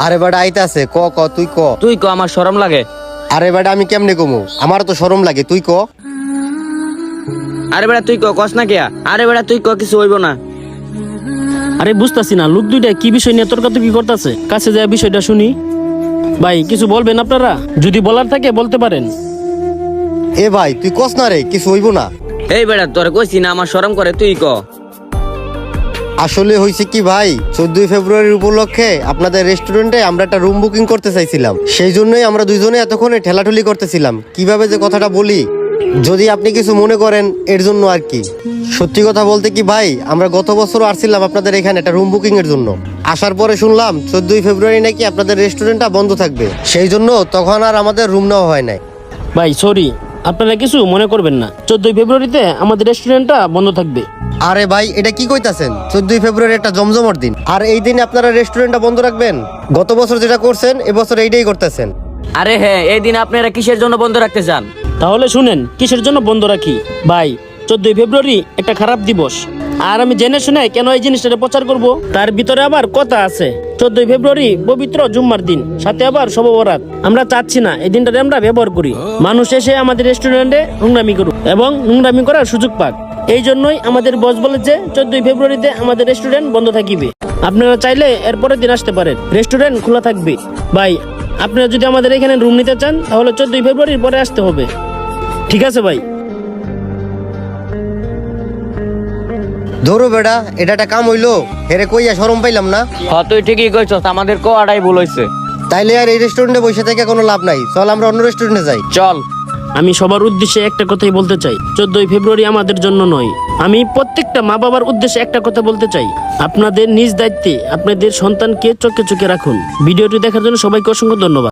আরে বেটা আইতাছে, ক ক তুই ক। তুই ক, আমার শরম লাগে। আরে বেটা আমি কেমনে কমু, আমার তো শরম লাগে, তুই ক। আরে বেটা তুই ক, কস না কেয়া? আরে বেটা তুই ক, কিছু হইব না। আরে বুঝতাছি না, লোক দুইটা কি বিষয় নিয়ে তর্কাতর্কি করতেছে। কাছে যায় বিষয়টা শুনি। ভাই কিছু বলবেন আপনারা? যদি বলার থাকে বলতে পারেন। এ ভাই তুই কস না রে, কিছু হইব না। এই বেটা তোরে কইছি না আমার শরম করে, তুই ক। আসলে হয়েছে কি ভাই, 14 ফেব্রুয়ারির উপলক্ষে আপনাদের রেস্টুরেন্টে আমরা একটা রুম বুকিং করতে চাইছিলাম। সেই জন্যই আমরা দুইজনে এতক্ষণে ঠেলাঠুলি করতেছিলাম কিভাবে যে কথাটা বলি। যদি আপনি কিছু মনে করেন এর জন্য আর কি। সত্যি কথা বলতে কি ভাই, আমরা গত বছরও আসছিলাম আপনাদের এখানে একটা রুম বুকিং এর জন্য। আসার পরে শুনলাম 14 ফেব্রুয়ারি নাকি আপনাদের রেস্টুরেন্টটা বন্ধ থাকবে, সেই জন্য তখন আর আমাদের রুম নেওয়া হয় নাই। ভাই সরি, আপনারা কিছু মনে করবেন না। 14 ফেব্রুয়ারিতে আমাদের রেস্টুরেন্টটা বন্ধ থাকবে। আরে ভাই এটা কি কইতাছেন, 14 ফেব্রুয়ারি একটা জমজমার দিন, আর এই দিনে আপনারা রেস্টুরেন্টটা বন্ধ রাখবেন? গত বছর যেটা করছেন এবছর এইটাই করতেছেন। আরে হ্যাঁ, এই দিন আপনারা কিসের জন্য বন্ধ রাখতে চান? তাহলে শুনেন কিসের জন্য বন্ধ রাখি। ভাই 14 ফেব্রুয়ারি একটা খারাপ দিবস, আর আমি জেনে শুনে কেন এই জিনিসটা প্রচার করব তার ভিতরে আবার কথা আছে। 14 ফেব্রুয়ারি পবিত্র জুম্মার দিন, সাথে আবার শব বরাত। আমরা চাচ্ছি না এই দিনটাতে আমরা ব্যবহার করি, মানুষ এসে আমাদের রেস্টুরেন্টে নোংরামি করুক এবং নোংরামি করার সুযোগ পাক। এই জন্যই আমাদের বস বলেছে 14 ফেব্রুয়ারিতে আমাদের রেস্টুরেন্ট বন্ধ থাকিবে। আপনারা চাইলে এর পরের দিন আসতে পারেন, রেস্টুরেন্ট খোলা থাকবে। ভাই আপনারা যদি আমাদের এখানে রুম নিতে চান তাহলে 14 ফেব্রুয়ারির পরে আসতে হবে। ঠিক আছে ভাই? ধরো বেটা, এটা একটা কাম হইলো, হেরে কইয়া শরম পাইলাম না। হ তুই ঠিকই কইছস, আমাদের ক আড়াই ভুল হইছে। তাইলে আর এই রেস্টুরেন্টে বসে থেকে কোনো লাভ নাই, চল আমরা অন্য রেস্টুরেন্টে যাই। চল। আমি সবার উদ্দেশ্যে একটা কথাই বলতে চাই, 14 ফেব্রুয়ারি আমাদের জন্য নয়। আমি প্রত্যেকটা মা বাবার উদ্দেশ্যে একটা কথা বলতে চাই, আপনাদের নিজ দায়িত্বে আপনাদের সন্তানকে চোখে চোখে রাখুন। ভিডিওটি দেখার জন্য সবাইকে অসংখ্য ধন্যবাদ।